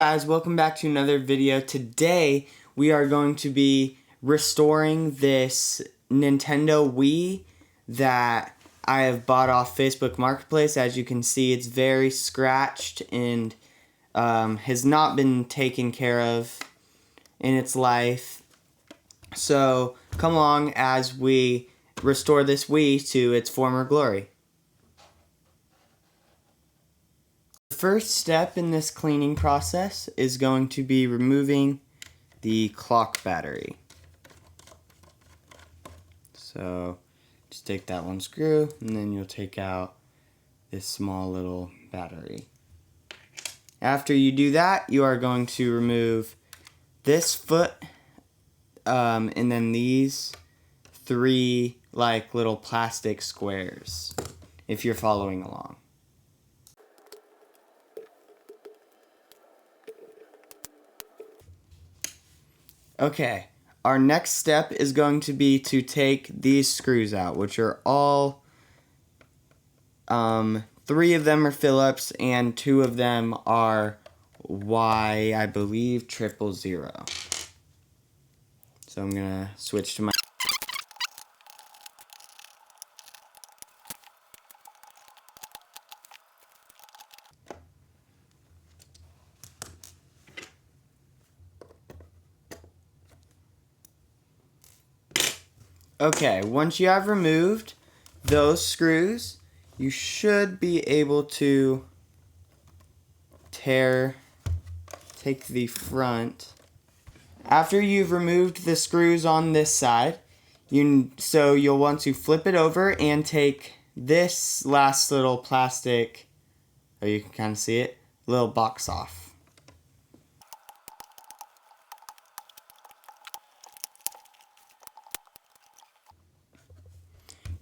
Guys, welcome back to another video. Today we are going to be restoring this Nintendo Wii that I have bought off Facebook Marketplace. As you can see, it's very scratched and has not been taken care of in its life. So come along as we restore this Wii to its former glory. The first step in this cleaning process is going to be removing the clock battery. So just take that one screw and then you'll take out this small little battery. After you do that, you are going to remove this foot and then these three like little plastic squares if you're following along. Okay, our next step is going to be to take these screws out, which are all, 3 of them are Phillips and 2 of them are Y, I believe, 000. So I'm gonna switch to my... Okay, once you have removed those screws, you should be able to take the front. After you've removed the screws on this side, you'll want to flip it over and take this last little plastic, oh, you can kind of see it, little box off.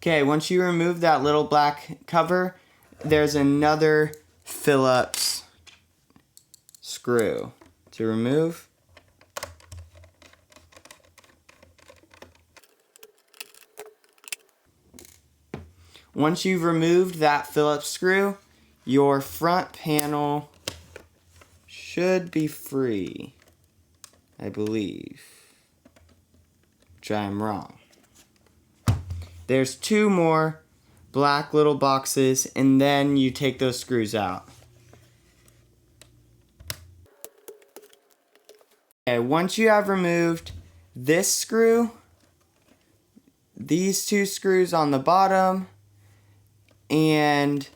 Okay, once you remove that little black cover, there's another Phillips screw to remove. Once you've removed that Phillips screw, your front panel should be free, I believe, which I am wrong. There's 2 more black little boxes, and then you take those screws out. Okay, once you have removed this screw, these 2 screws on the bottom, and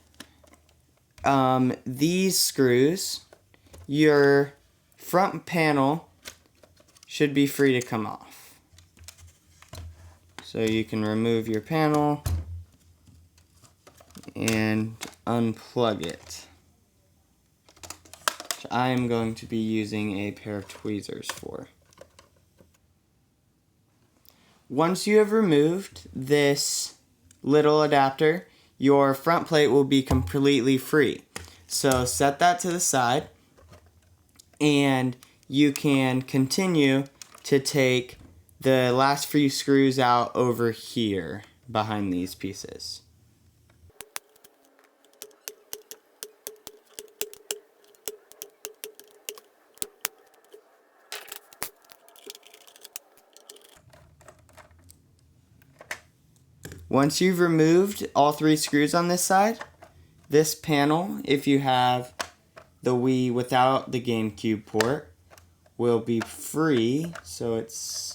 these screws, your front panel should be free to come off. So you can remove your panel and unplug it, which I am going to be using a pair of tweezers for. Once you have removed this little adapter, your front plate will be completely free. So set that to the side and you can continue to take the last few screws out over here behind these pieces. Once you've removed all 3 screws on this side, this panel, if you have the Wii without the GameCube port, will be free, so it's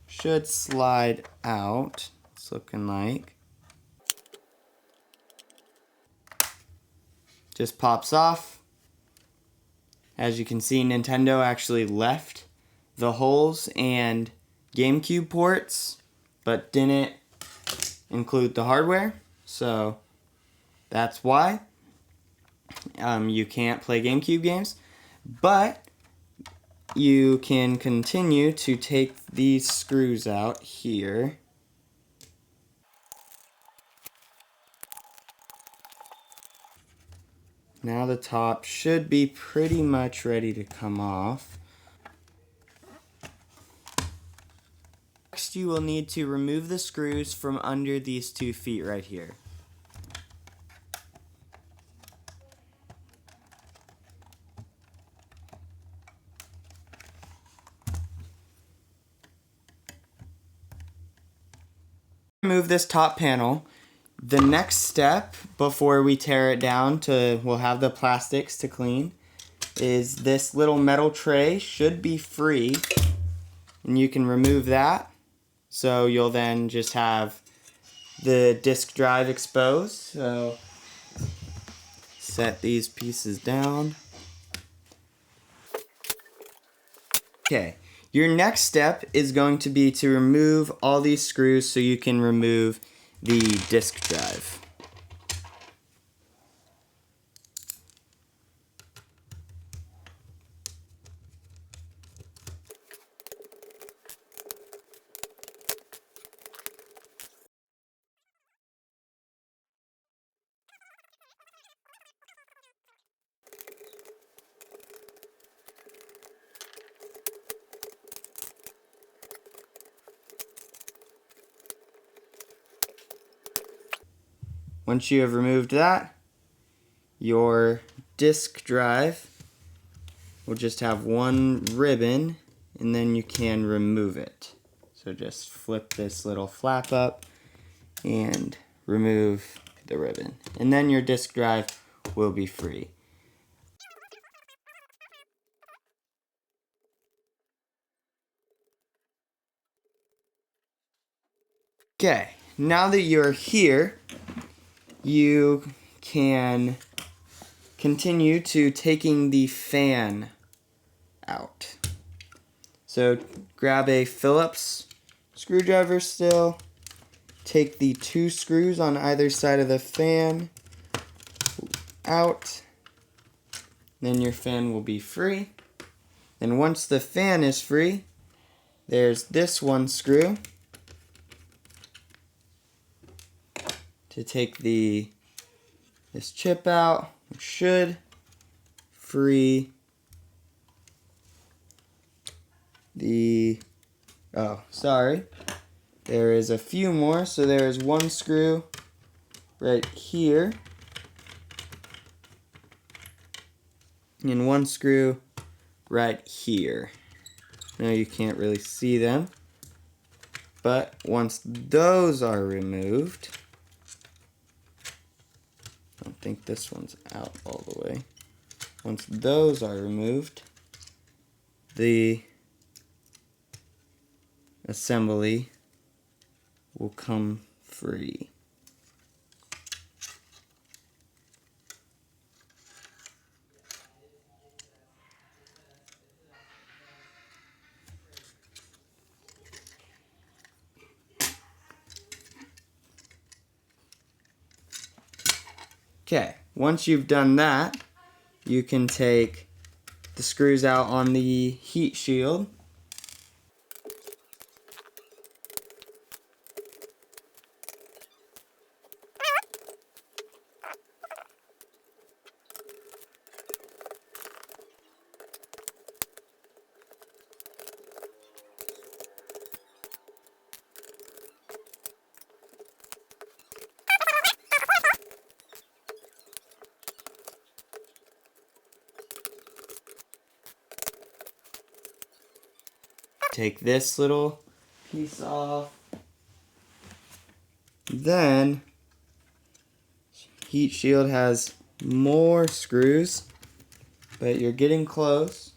should slide out. It's looking like. Just pops off. As you can see, Nintendo actually left the holes and GameCube ports, but didn't include the hardware, so that's why you can't play GameCube games. But you can continue to take these screws out here. Now the top should be pretty much ready to come off. Next, you will need to remove the screws from under these 2 feet right here. Remove this top panel. The next step before we tear it down we'll have the plastics to clean, is this little metal tray should be free, and you can remove that. So you'll then just have the disk drive exposed. So set these pieces down. Okay, your next step is going to be to remove all these screws so you can remove the disk drive. Once you have removed that, your disk drive will just have one ribbon, and then you can remove it. So just flip this little flap up and remove the ribbon, and then your disk drive will be free. Okay, now that you're here, you can continue to taking the fan out. So grab a Phillips screwdriver still, take the 2 screws on either side of the fan out, then your fan will be free. And once the fan is free, there's this one screw to take this chip out, which should free there is a few more. So there is one screw right here and one screw right here. Now you can't really see them, but once those are removed, I don't think this one's out all the way. Once those are removed, the assembly will come free. Okay, once you've done that, you can take the screws out on the heat shield. Take this little piece off. Then heat shield has more screws, but you're getting close.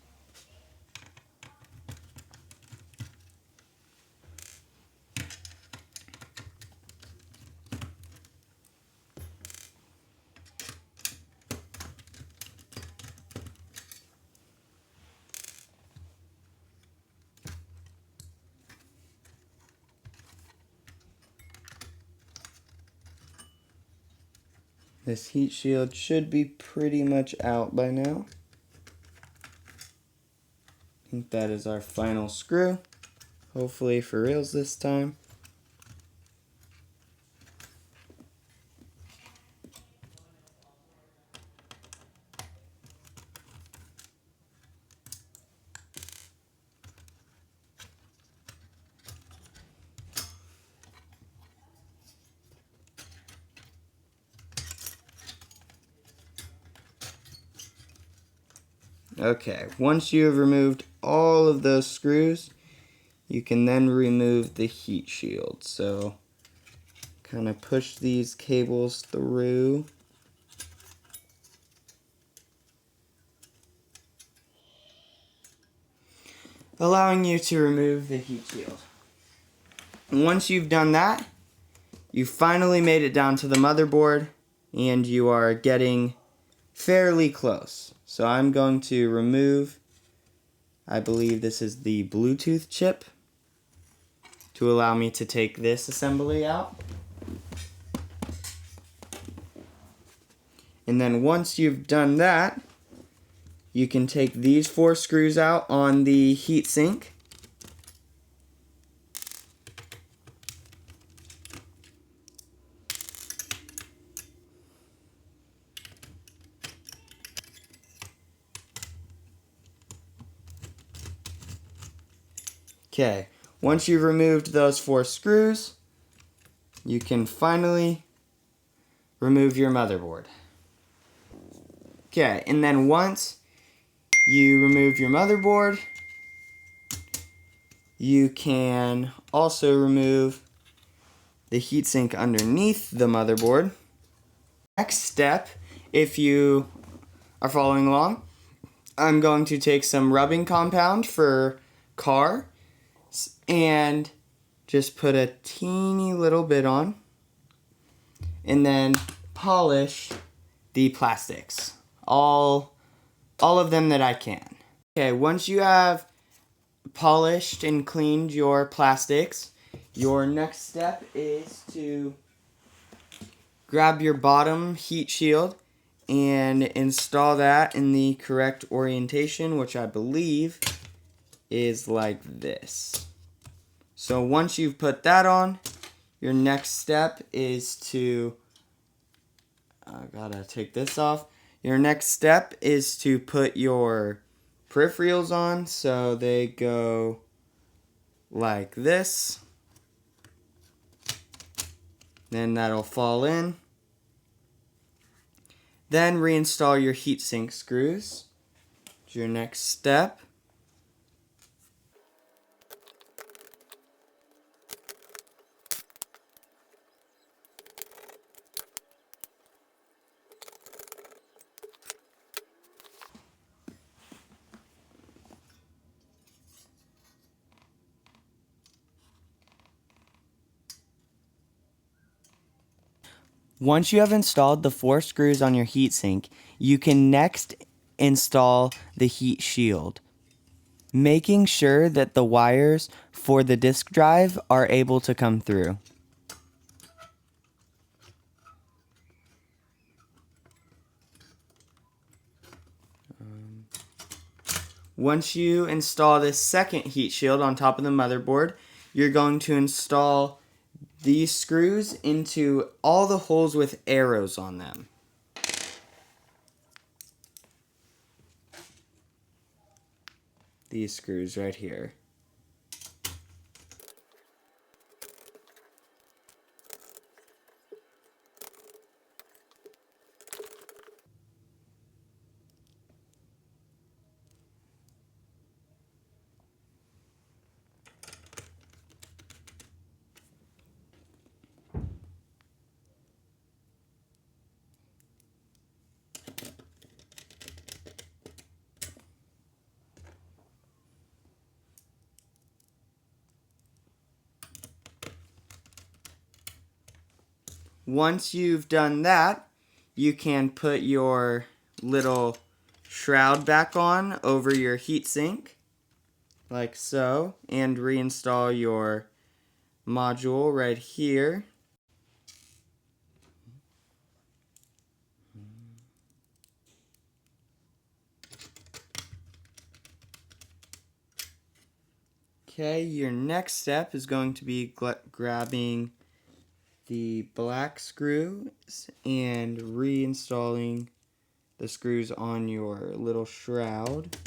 This heat shield should be pretty much out by now. I think that is our final screw. Hopefully for reals this time. Okay, once you have removed all of those screws, you can then remove the heat shield. So kind of push these cables through. Allowing you to remove the heat shield. And once you've done that, you finally made it down to the motherboard and you are getting fairly close. So I'm going to remove, I believe this is the Bluetooth chip, to allow me to take this assembly out. And then once you've done that, you can take these 4 screws out on the heatsink. Okay, once you've removed those 4 screws, you can finally remove your motherboard. Okay, and then once you remove your motherboard, you can also remove the heatsink underneath the motherboard. Next step, if you are following along, I'm going to take some rubbing compound for car and just put a teeny little bit on and then polish the plastics. All of them that I can. Okay, once you have polished and cleaned your plastics, your next step is to grab your bottom heat shield and install that in the correct orientation, which I believe is like this. So once you've put that on, your next step is to, I gotta take this off. Your next step is to put your peripherals on, so they go like this. Then that'll fall in. Then reinstall your heatsink screws. It's your next step. Once you have installed the 4 screws on your heatsink, you can next install the heat shield, making sure that the wires for the disk drive are able to come through. Once you install this second heat shield on top of the motherboard, you're going to install these screws into all the holes with arrows on them. These screws right here. Once you've done that, you can put your little shroud back on over your heatsink, like so, and reinstall your module right here. Okay, your next step is going to be grabbing the black screws and reinstalling the screws on your little shroud.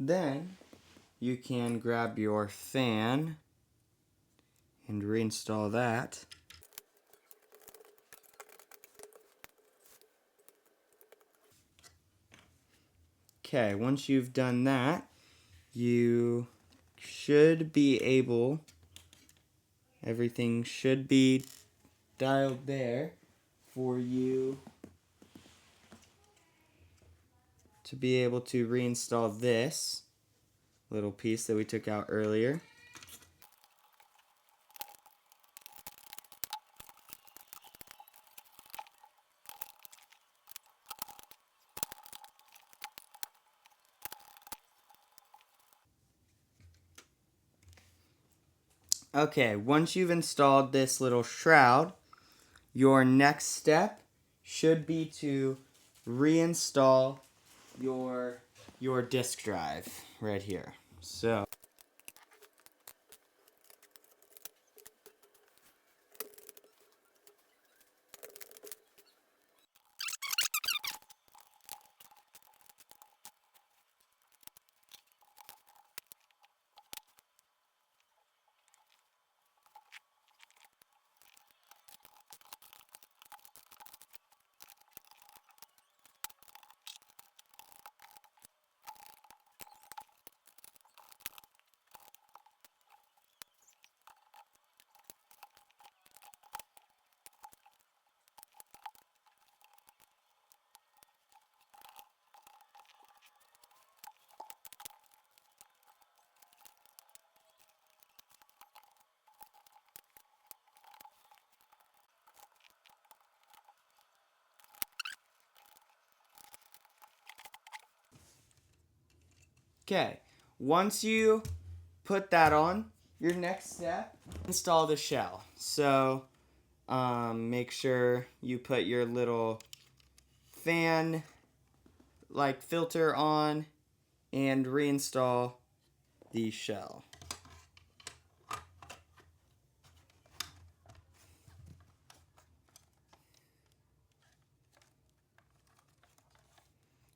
Then you can grab your fan and reinstall that. Okay, once you've done that, you should be able, everything should be dialed there for you to be able to reinstall this little piece that we took out earlier. Okay, once you've installed this little shroud, your next step should be to reinstall your disk drive right here. So okay, once you put that on, your next step, install the shell. So make sure you put your little fan like filter on and reinstall the shell.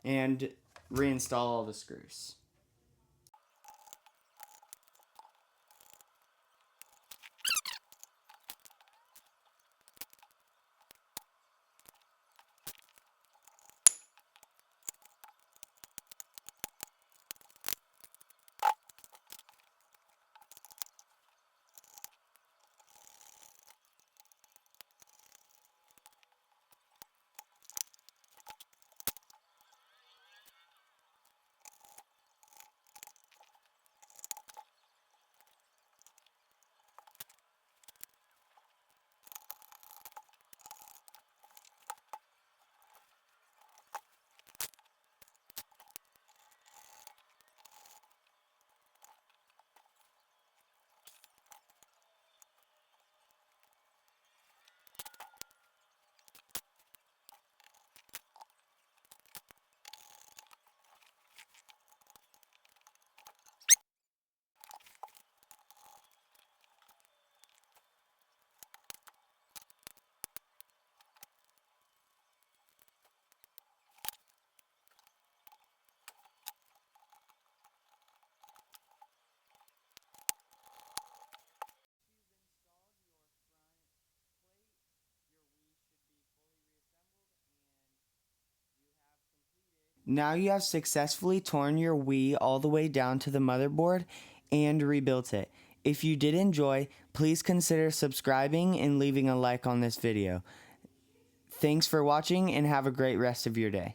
And reinstall all the screws. Now you have successfully torn your Wii all the way down to the motherboard and rebuilt it. If you did enjoy, please consider subscribing and leaving a like on this video. Thanks for watching and have a great rest of your day.